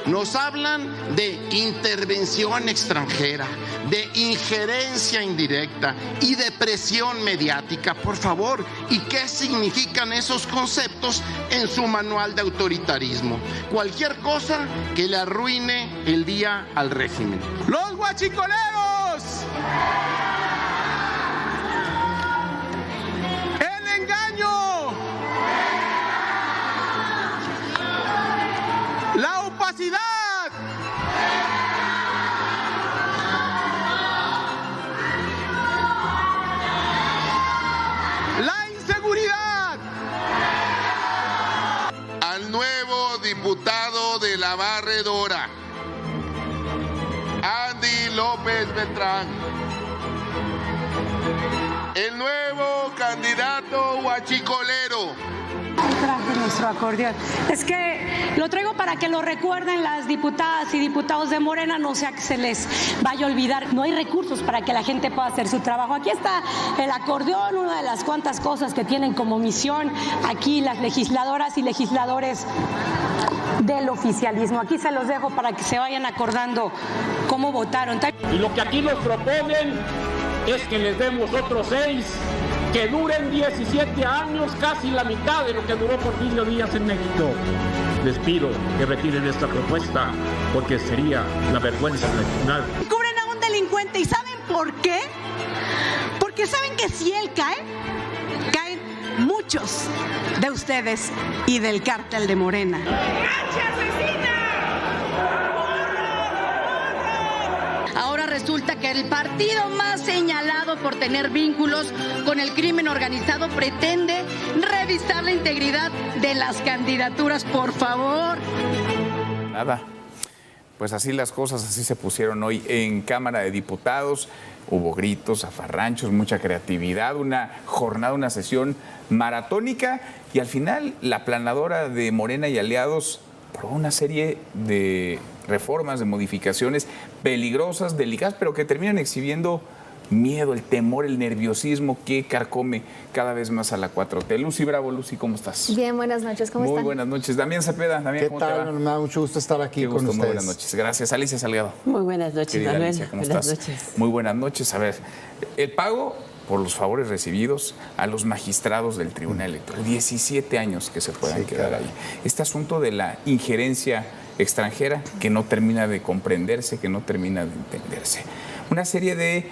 Nos hablan de intervención extranjera, de injerencia indirecta y de presión mediática. Por favor, ¿y qué significan esos conceptos en su manual de autoritarismo? Cualquier cosa que le arruine el día al régimen. ¡Los guachicoleros! ¡El engaño! ¡La opacidad! ¡La inseguridad! Al nuevo diputado de la Barredora, Andy López Beltrán. El nuevo candidato huachicolero. Traje nuestro acordeón. Es que lo traigo para que lo recuerden las diputadas y diputados de Morena, no sea que se les vaya a olvidar. No hay recursos para que la gente pueda hacer su trabajo. Aquí está el acordeón, una de las cuantas cosas que tienen como misión aquí las legisladoras y legisladores del oficialismo. Aquí se los dejo para que se vayan acordando cómo votaron. Y lo que aquí nos proponen es que les demos otros 6, que duren 17 años, casi la mitad de lo que duró Porfirio Díaz en México. Les pido que retiren esta propuesta porque sería la vergüenza nacional. Cubren a un delincuente, ¿y saben por qué? Porque saben que si él cae, caen muchos de ustedes y del cártel de Morena. Ahora resulta que el partido más señalado por tener vínculos con el crimen organizado pretende revisar la integridad de las candidaturas, por favor. Nada, pues así las cosas, así se pusieron hoy en Cámara de Diputados. Hubo gritos, zafarranchos, mucha creatividad, una jornada, una sesión maratónica y al final la planadora de Morena y aliados aprobó una serie de reformas, de modificaciones peligrosas, delicadas, pero que terminan exhibiendo miedo, el temor, el nerviosismo que carcome cada vez más a la 4T. Lucy Bravo, Lucy, ¿cómo estás? Bien, buenas noches, ¿cómo están? Muy buenas noches. Damián Cepeda, Damián, ¿cómo te va? Me da mucho gusto estar aquí con ustedes. Muy buenas noches, gracias. Alicia Salgado. Muy buenas noches, Manuel. Alicia, ¿cómo buenas estás? Noches. Muy buenas noches. A ver, el pago por los favores recibidos a los magistrados del Tribunal Electoral. 17 años que se puedan quedar ahí. Este asunto de la injerencia extranjera que no termina de comprenderse, que no termina de entenderse. Una serie de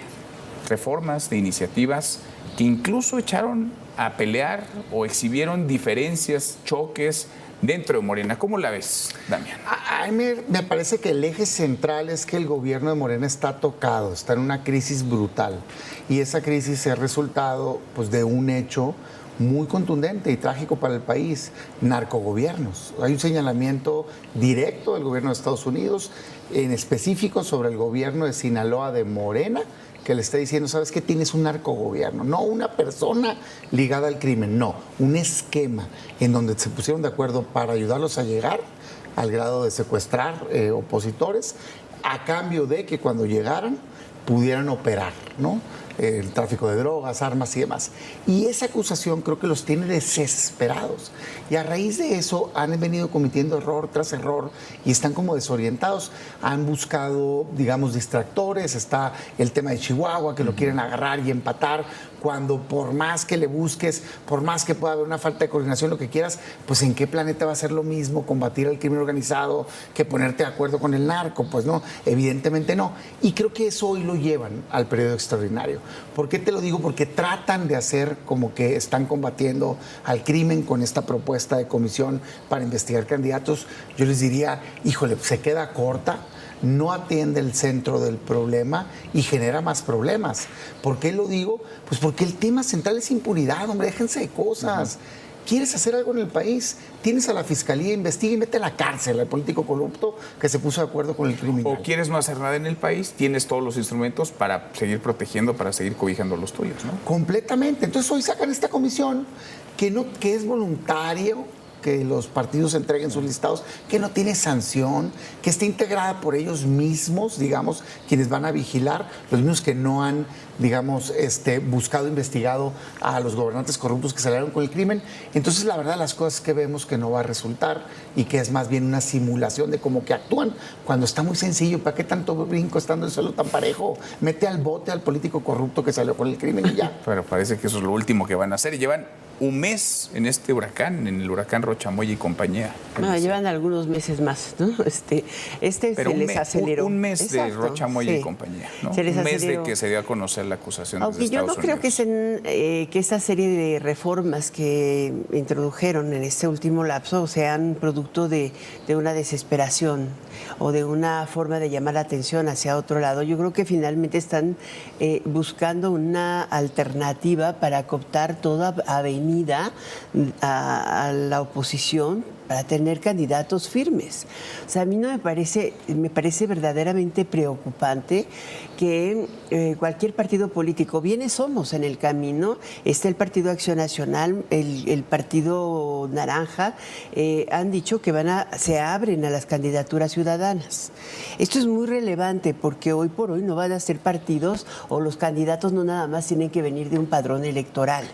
reformas, de iniciativas que incluso echaron a pelear o exhibieron diferencias, choques dentro de Morena. ¿Cómo la ves, Damián? A mí me parece que el eje central es que el gobierno de Morena está tocado, está en una crisis brutal y esa crisis es resultado pues, de un hecho muy contundente y trágico para el país, narcogobiernos. Hay un señalamiento directo del gobierno de Estados Unidos, en específico sobre el gobierno de Sinaloa de Morena, que le está diciendo, ¿sabes qué? Tienes un narcogobierno, no una persona ligada al crimen, no, un esquema en donde se pusieron de acuerdo para ayudarlos a llegar al grado de secuestrar opositores, a cambio de que cuando llegaran pudieran operar, ¿no? El tráfico de drogas, armas y demás. Y esa acusación creo que los tiene desesperados. Y a raíz de eso han venido cometiendo error tras error y están como desorientados. Han buscado, digamos, distractores. Está el tema de Chihuahua, que lo quieren agarrar y empatar, cuando por más que le busques, por más que pueda haber una falta de coordinación, lo que quieras, pues ¿en qué planeta va a ser lo mismo combatir al crimen organizado que ponerte de acuerdo con el narco? Pues no, evidentemente no. Y creo que eso hoy lo llevan al periodo extraordinario. ¿Por qué te lo digo? Porque tratan de hacer como que están combatiendo al crimen con esta propuesta de comisión para investigar candidatos. Yo les diría, híjole, se queda corta, no atiende el centro del problema y genera más problemas. ¿Por qué lo digo? Pues porque el tema central es impunidad, hombre, déjense de cosas. ¿Quieres hacer algo en el país? Tienes a la fiscalía, investiga y mete a la cárcel al político corrupto que se puso de acuerdo con el criminal. O quieres no hacer nada en el país, tienes todos los instrumentos para seguir protegiendo, para seguir cobijando a los tuyos, ¿no? Completamente. Entonces hoy sacan esta comisión que es voluntario, que los partidos entreguen sus listados, que no tiene sanción, que esté integrada por ellos mismos, digamos, quienes van a vigilar, los mismos que no han, digamos, buscado, investigado a los gobernantes corruptos que salieron con el crimen. Entonces, la verdad, las cosas que vemos que no va a resultar y que es más bien una simulación de cómo que actúan cuando está muy sencillo. ¿Para qué tanto brinco estando el suelo tan parejo? Mete al bote al político corrupto que salió con el crimen y ya. Pero parece que eso es lo último que van a hacer. Y llevan un mes en este huracán, en el huracán Rochamoya y compañía. No, llevan algunos meses más, ¿no? Pero se les aceleró. Un mes de Exacto, Rochamoya sí. y compañía, ¿no? Se les Un mes aceleró. de que se dio a conocer la acusación Aunque desde yo Estados no creo Unidos. que esa serie de reformas que introdujeron en este último lapso sean producto de una desesperación o de una forma de llamar la atención hacia otro lado. Yo creo que finalmente están buscando una alternativa para cooptar toda avenida a la oposición para tener candidatos firmes. O sea, a mí no me parece verdaderamente preocupante que cualquier partido político, bienes somos en el camino, está el Partido Acción Nacional, el Partido Naranja, han dicho que se abren a las candidaturas ciudadanas. Esto es muy relevante porque hoy por hoy no van a ser partidos o los candidatos no nada más tienen que venir de un padrón electoral.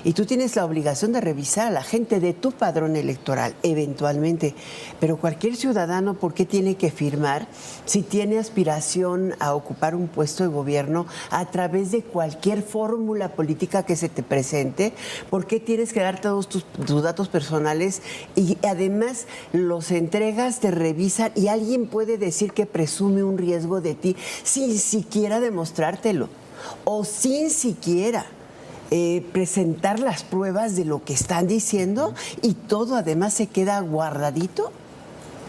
Y tú tienes la obligación de revisar a la gente de tu padrón electoral, eventualmente. Pero cualquier ciudadano, ¿por qué tiene que firmar si tiene aspiración a ocupar un puesto de gobierno a través de cualquier fórmula política que se te presente? ¿Por qué tienes que dar todos tus datos personales y además los entregas, te revisan y alguien puede decir que presume un riesgo de ti sin siquiera demostrártelo o sin siquiera presentar las pruebas de lo que están diciendo y todo además se queda guardadito?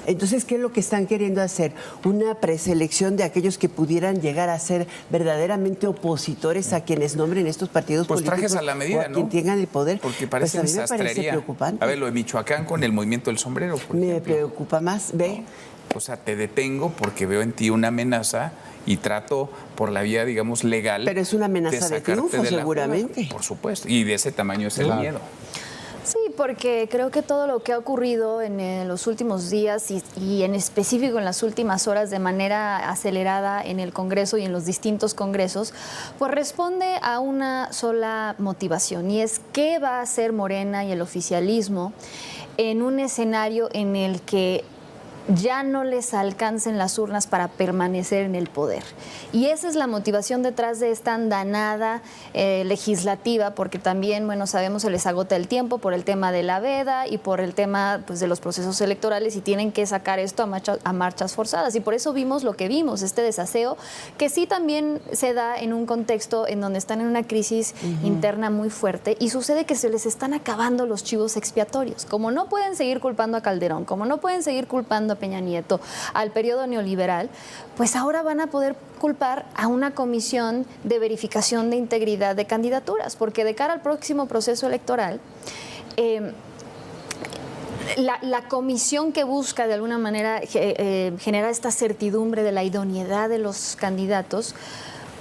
Entonces, ¿qué es lo que están queriendo hacer? Una preselección de aquellos que pudieran llegar a ser verdaderamente opositores a quienes nombren estos partidos políticos. Pues trajes a la medida, o a quien tengan el poder. Porque parece pues a mí me parece sastrería. preocupante. A ver, lo de Michoacán con el movimiento del sombrero, por Me ejemplo. preocupa más, ve. O sea, te detengo porque veo en ti una amenaza y trato por la vía, digamos, legal. Pero es una amenaza de sacarte triunfo, la seguramente. jugada. Por supuesto. Y de ese tamaño es el miedo. Sí, porque creo que todo lo que ha ocurrido en los últimos días y en específico en las últimas horas de manera acelerada en el Congreso y en los distintos congresos, pues responde a una sola motivación, y es qué va a hacer Morena y el oficialismo en un escenario en el que ya no les alcancen las urnas para permanecer en el poder. Y esa es la motivación detrás de esta andanada legislativa, porque también, bueno, sabemos se les agota el tiempo por el tema de la veda y por el tema, pues, de los procesos electorales, y tienen que sacar esto a marchas forzadas. Y por eso vimos lo que vimos, este desaseo, que sí también se da en un contexto en donde están en una crisis interna muy fuerte, y sucede que se les están acabando los chivos expiatorios. Como no pueden seguir culpando a Calderón, como no pueden seguir culpando a Peña Nieto, al periodo neoliberal, pues ahora van a poder culpar a una comisión de verificación de integridad de candidaturas, porque de cara al próximo proceso electoral, la comisión que busca de alguna manera generar esta certidumbre de la idoneidad de los candidatos,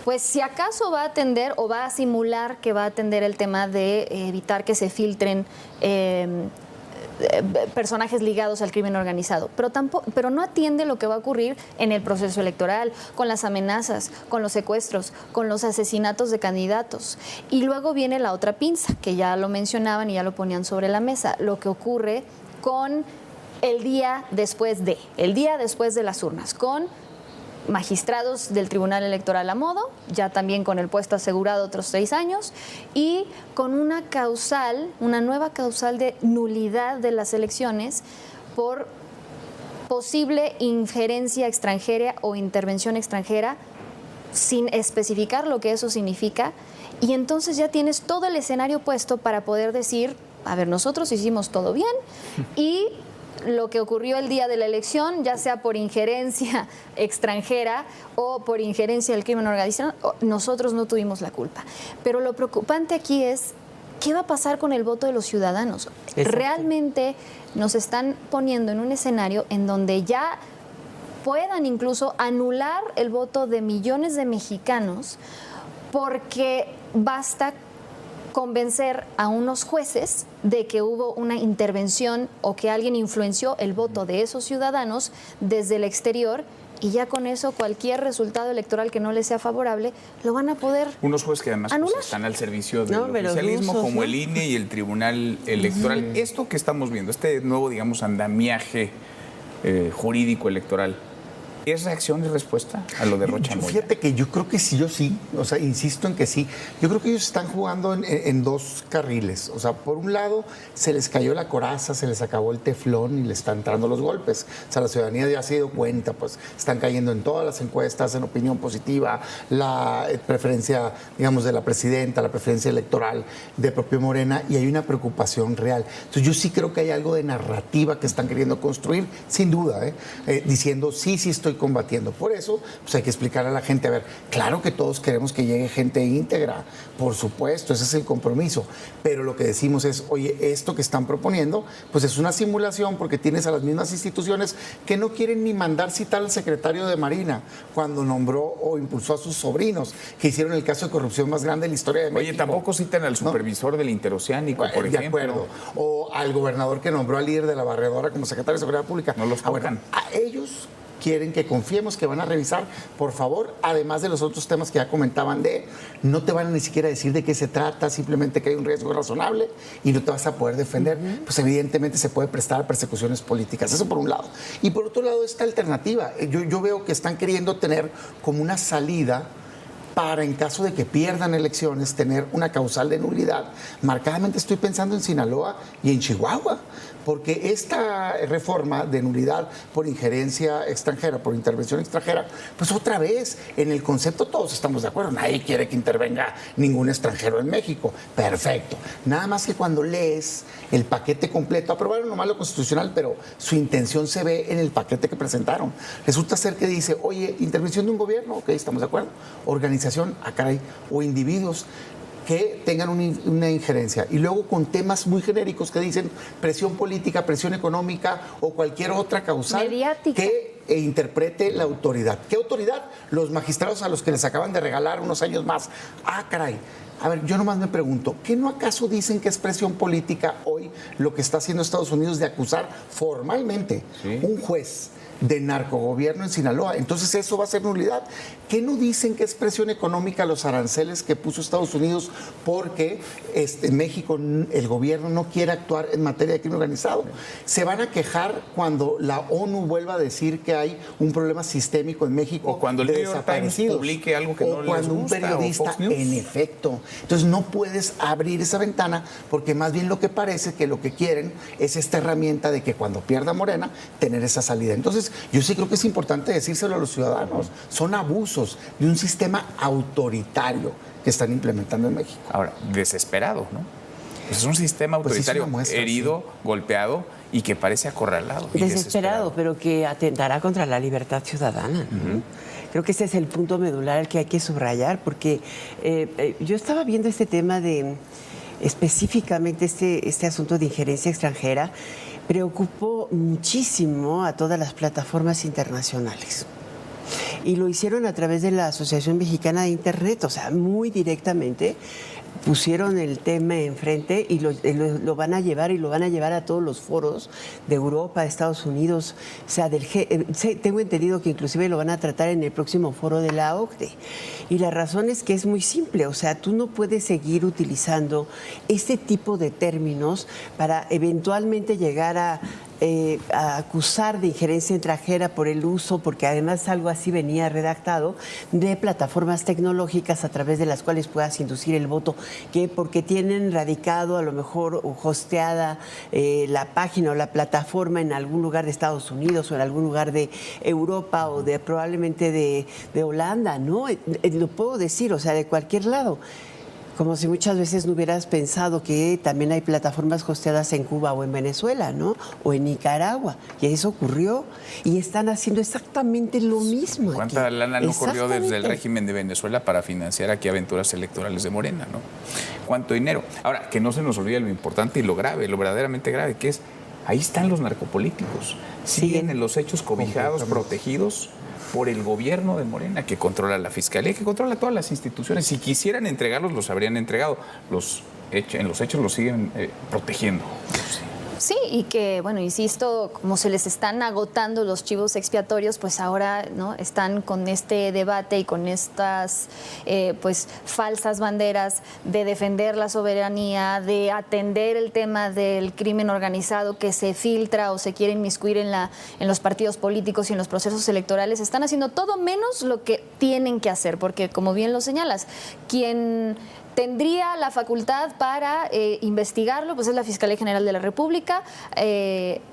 pues si acaso va a atender o va a simular que va a atender el tema de evitar que se filtren personajes ligados al crimen organizado, pero no atiende lo que va a ocurrir en el proceso electoral, con las amenazas, con los secuestros, con los asesinatos de candidatos. Y luego viene la otra pinza, que ya lo mencionaban y ya lo ponían sobre la mesa, lo que ocurre con el día después de las urnas, con magistrados del Tribunal Electoral a modo, ya también con el puesto asegurado otros 6 años, y con una nueva causal de nulidad de las elecciones por posible injerencia extranjera o intervención extranjera, sin especificar lo que eso significa. Y entonces ya tienes todo el escenario puesto para poder decir, a ver, nosotros hicimos todo bien, y lo que ocurrió el día de la elección, ya sea por injerencia extranjera o por injerencia del crimen organizado, nosotros no tuvimos la culpa. Pero lo preocupante aquí es, ¿qué va a pasar con el voto de los ciudadanos? Exacto. Realmente nos están poniendo en un escenario en donde ya puedan incluso anular el voto de millones de mexicanos, porque basta convencer a unos jueces de que hubo una intervención o que alguien influenció el voto de esos ciudadanos desde el exterior, y ya con eso cualquier resultado electoral que no les sea favorable lo van a poder unos jueces que además pues, están al servicio del oficialismo, rusos, como el INE y el Tribunal Electoral. Esto que estamos viendo, este nuevo, digamos, andamiaje jurídico electoral, ¿es reacción y respuesta a lo de Rocha Moya? Fíjate que yo creo que sí, yo sí, o sea, insisto en que sí. Yo creo que ellos están jugando en dos carriles. O sea, por un lado, se les cayó la coraza, se les acabó el teflón y le están entrando los golpes. O sea, la ciudadanía ya se dio cuenta, pues están cayendo en todas las encuestas, en opinión positiva, la preferencia, digamos, de la presidenta, la preferencia electoral de propio Morena, y hay una preocupación real. Entonces, yo sí creo que hay algo de narrativa que están queriendo construir, sin duda, diciendo, sí estoy combatiendo. Por eso, pues hay que explicar a la gente, a ver, claro que todos queremos que llegue gente íntegra, por supuesto, ese es el compromiso, pero lo que decimos es, oye, esto que están proponiendo, pues es una simulación, porque tienes a las mismas instituciones que no quieren ni mandar citar al secretario de Marina cuando nombró o impulsó a sus sobrinos, que hicieron el caso de corrupción más grande de la historia de México. Oye, tampoco citan al supervisor del Interoceánico, por ejemplo. De acuerdo. O al gobernador que nombró al líder de la barredora como secretario de Seguridad Pública. No los tocan. A ellos quieren que confiemos que van a revisar, por favor, además de los otros temas que ya comentaban no te van a ni siquiera decir de qué se trata, simplemente que hay un riesgo razonable y no te vas a poder defender, pues evidentemente se puede prestar a persecuciones políticas, eso por un lado. Y por otro lado, esta alternativa, yo veo que están queriendo tener como una salida para, en caso de que pierdan elecciones, tener una causal de nulidad. Marcadamente estoy pensando en Sinaloa y en Chihuahua, porque esta reforma de nulidad por injerencia extranjera, por intervención extranjera, pues otra vez, en el concepto todos estamos de acuerdo, nadie quiere que intervenga ningún extranjero en México, perfecto. Nada más que cuando lees el paquete completo, aprobaron nomás lo constitucional, pero su intención se ve en el paquete que presentaron. Resulta ser que dice, oye, intervención de un gobierno, ok, estamos de acuerdo, organización, caray, o individuos que tengan una injerencia, y luego con temas muy genéricos que dicen presión política, presión económica o cualquier otra causal mediática que interprete la autoridad. ¿Qué autoridad? Los magistrados a los que les acaban de regalar unos años más. Caray. A ver, yo nomás me pregunto, ¿qué no acaso dicen que es presión política hoy lo que está haciendo Estados Unidos de acusar formalmente un juez de narcogobierno en Sinaloa? Entonces eso va a ser nulidad. ¿Qué no dicen que es presión económica los aranceles que puso Estados Unidos porque México, el gobierno no quiere actuar en materia de crimen organizado? Se van a quejar cuando la ONU vuelva a decir que hay un problema sistémico en México, o cuando el New York Times publique algo que no les gusta, cuando un periodista, en efecto. Entonces no puedes abrir esa ventana, porque más bien lo que parece que lo que quieren es esta herramienta de que cuando pierda Morena, tener esa salida. Entonces yo sí creo que es importante decírselo a los ciudadanos. Son abusos de un sistema autoritario que están implementando en México. Ahora, desesperado, ¿no? Pues es un sistema autoritario herido, golpeado y que parece acorralado. Desesperado, pero que atentará contra la libertad ciudadana, ¿no? Creo que ese es el punto medular al que hay que subrayar, porque yo estaba viendo este tema de específicamente este asunto de injerencia extranjera. Preocupó muchísimo a todas las plataformas internacionales. Y lo hicieron a través de la Asociación Mexicana de Internet, o sea, muy directamente pusieron el tema enfrente y lo van a llevar, y lo van a llevar a todos los foros de Europa, de Estados Unidos, o sea, tengo entendido que inclusive lo van a tratar en el próximo foro de la OCDE. Y la razón es que es muy simple, o sea, tú no puedes seguir utilizando este tipo de términos para eventualmente llegar a acusar de injerencia extranjera por el uso, porque además algo así venía redactado, de plataformas tecnológicas a través de las cuales puedas inducir el voto, que porque tienen radicado a lo mejor o hosteada la página o la plataforma en algún lugar de Estados Unidos o en algún lugar de Europa o probablemente de Holanda, ¿no? Lo puedo decir, o sea, de cualquier lado. Como si muchas veces no hubieras pensado que también hay plataformas hosteadas en Cuba o en Venezuela, ¿no? O en Nicaragua. Y eso ocurrió. Y están haciendo exactamente lo mismo. ¿Cuánta lana no corrió desde el régimen de Venezuela para financiar aquí aventuras electorales de Morena, ¿no? ¿Cuánto dinero? Ahora, que no se nos olvide lo importante y lo grave, lo verdaderamente grave, que es, ahí están los narcopolíticos. Siguen en los hechos cobijados, protegidos por el gobierno de Morena, que controla la fiscalía, que controla todas las instituciones. Si quisieran entregarlos, los habrían entregado. Los en los hechos los siguen protegiendo. Sí, y que, bueno, insisto, como se les están agotando los chivos expiatorios, pues ahora, ¿no?, están con este debate y con estas pues falsas banderas de defender la soberanía, de atender el tema del crimen organizado que se filtra o se quiere inmiscuir en los partidos políticos y en los procesos electorales. Están haciendo todo menos lo que tienen que hacer, porque, como bien lo señalas, quien tendría la facultad para investigarlo, pues es la Fiscalía General de la República,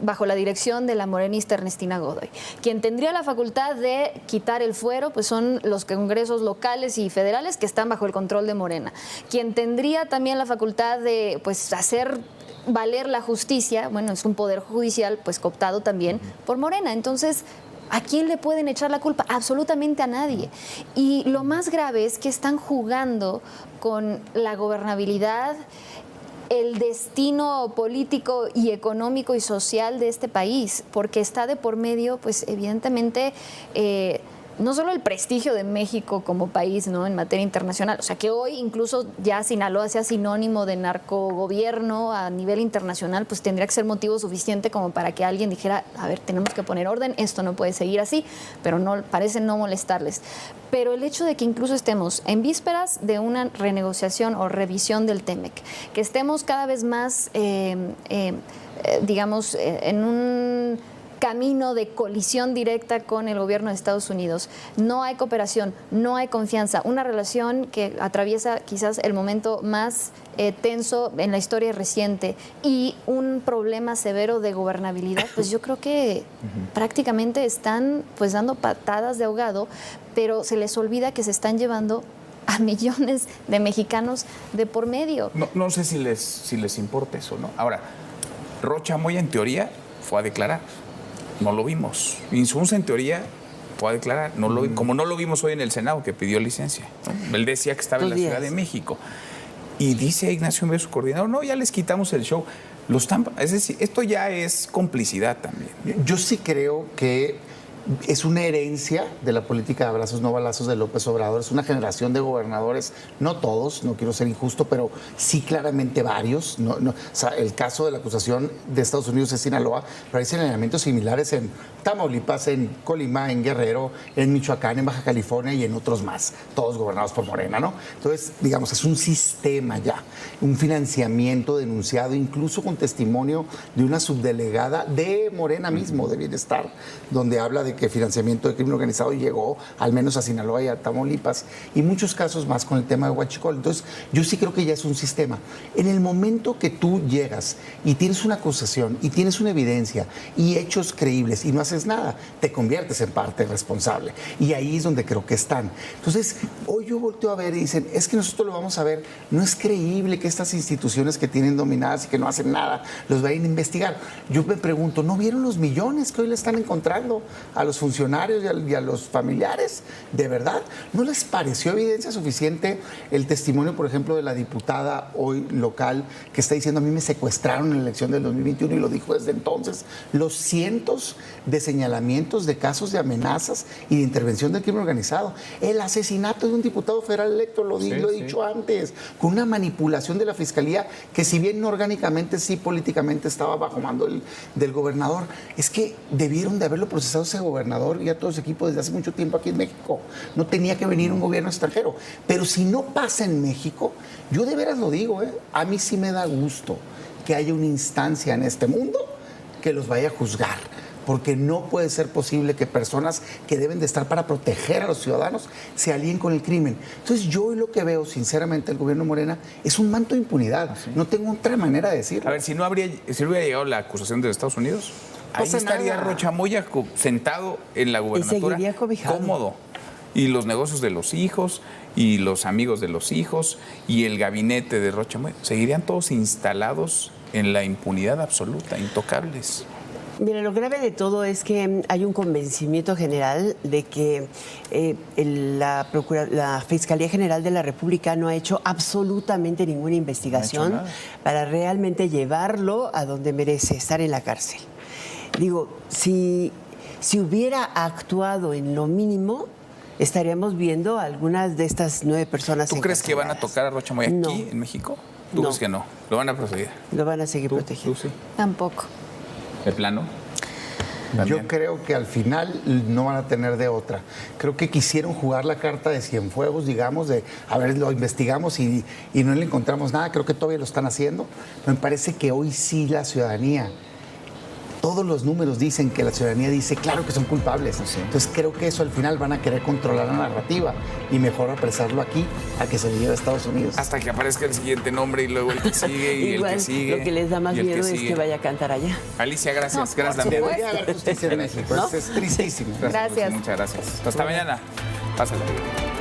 bajo la dirección de la morenista Ernestina Godoy. Quien tendría la facultad de quitar el fuero, pues son los congresos locales y federales que están bajo el control de Morena. Quien tendría también la facultad de, pues, hacer valer la justicia, bueno, es un poder judicial, pues, cooptado también por Morena. Entonces, ¿a quién le pueden echar la culpa? Absolutamente a nadie. Y lo más grave es que están jugando con la gobernabilidad, el destino político y económico y social de este país, porque está de por medio, pues evidentemente, no solo el prestigio de México como país, ¿no?, en materia internacional, o sea que hoy incluso ya Sinaloa sea sinónimo de narcogobierno a nivel internacional, pues tendría que ser motivo suficiente como para que alguien dijera, a ver, tenemos que poner orden, esto no puede seguir así, pero no parece no molestarles. Pero el hecho de que incluso estemos en vísperas de una renegociación o revisión del TEMEC, que estemos cada vez más, digamos, en un camino de colisión directa con el gobierno de Estados Unidos. No hay cooperación, no hay confianza, una relación que atraviesa quizás el momento más tenso en la historia reciente y un problema severo de gobernabilidad, pues yo creo que prácticamente están, pues, dando patadas de ahogado, pero se les olvida que se están llevando a millones de mexicanos de por medio. No sé si les importa eso, ¿no? Ahora, Rocha Moya, en teoría, fue a declarar. No lo vimos. Insunza, en teoría, fue a declarar. Como no lo vimos hoy en el Senado, que pidió licencia, ¿no? Él decía que estaba en la Ciudad de México. Y dice Ignacio Mier, su coordinador, no, ya les quitamos el show. Es decir, esto ya es complicidad también. Yo sí creo que es una herencia de la política de abrazos no balazos de López Obrador. Es una generación de gobernadores, no todos, no quiero ser injusto, pero sí claramente varios. O sea, el caso de la acusación de Estados Unidos es Sinaloa, pero hay señalamientos similares en Tamaulipas, en Colima, en Guerrero, en Michoacán, en Baja California y en otros más, todos gobernados por Morena, ¿no? Entonces, digamos, es un sistema ya, un financiamiento denunciado, incluso con testimonio de una subdelegada de Morena mismo, de Bienestar, donde habla de que financiamiento de crimen organizado llegó al menos a Sinaloa y a Tamaulipas, y muchos casos más con el tema de Huachicol. Entonces, yo sí creo que ya es un sistema. En el momento que tú llegas y tienes una acusación y tienes una evidencia y hechos creíbles y no haces nada, te conviertes en parte responsable. Y ahí es donde creo que están. Entonces, hoy yo volteo a ver y dicen, es que nosotros lo vamos a ver, no es creíble que estas instituciones que tienen dominadas y que no hacen nada, los vayan a investigar. Yo me pregunto, ¿no vieron los millones que hoy le están encontrando a los funcionarios y a los familiares? ¿De verdad? ¿No les pareció evidencia suficiente el testimonio, por ejemplo, de la diputada hoy local que está diciendo, a mí me secuestraron en la elección del 2021 y lo dijo desde entonces? Los cientos de señalamientos de casos de amenazas y de intervención del crimen organizado. El asesinato de un diputado federal electo, lo he dicho antes, con una manipulación de la Fiscalía que, si bien no orgánicamente, sí políticamente estaba bajo mando del gobernador. Es que debieron de haberlo procesado ese gobernador y a todo ese equipo desde hace mucho tiempo aquí en México. No tenía que venir un gobierno extranjero. Pero si no pasa en México, yo de veras lo digo, a mí sí me da gusto que haya una instancia en este mundo que los vaya a juzgar, porque no puede ser posible que personas que deben de estar para proteger a los ciudadanos se alíen con el crimen. Entonces, yo hoy lo que veo, sinceramente, el gobierno Morena es un manto de impunidad. No tengo otra manera de decirlo. A ver, si no hubiera llegado la acusación de Estados Unidos, ahí estaría Rocha Moya sentado en la gubernatura, cómodo. Y los negocios de los hijos, y los amigos de los hijos, y el gabinete de Rocha Moya, seguirían todos instalados en la impunidad absoluta, intocables. Mira, lo grave de todo es que hay un convencimiento general de que la Fiscalía General de la República no ha hecho absolutamente ninguna investigación para realmente llevarlo a donde merece, estar en la cárcel. Digo, si hubiera actuado en lo mínimo, estaríamos viendo a algunas de estas 9 personas. ¿Tú crees que van a tocar a Rocha Moya aquí, en México? ¿Tú No. crees que no? ¿Lo van a proteger? Lo van a seguir ¿Tú protegiendo. sí? Tampoco. ¿De plano? ¿También? Yo creo que al final no van a tener de otra. Creo que quisieron jugar la carta de Cienfuegos, digamos, de, a ver, lo investigamos y no le encontramos nada. Creo que todavía lo están haciendo. Me parece que hoy sí la ciudadanía, todos los números dicen que la ciudadanía dice, claro que son culpables. Sí. Entonces creo que eso al final van a querer controlar la narrativa y mejor apresarlo aquí a que se le lleve a Estados Unidos. Hasta que aparezca el siguiente nombre y luego el que sigue y Igual, el que sigue. lo que les da más y el miedo es sigue. que vaya a cantar allá. Alicia, gracias. No, gracias por también. Debería haber justicia en México. ¿No? Es tristísimo. Gracias. Muchas gracias. Hasta mañana. Pásale.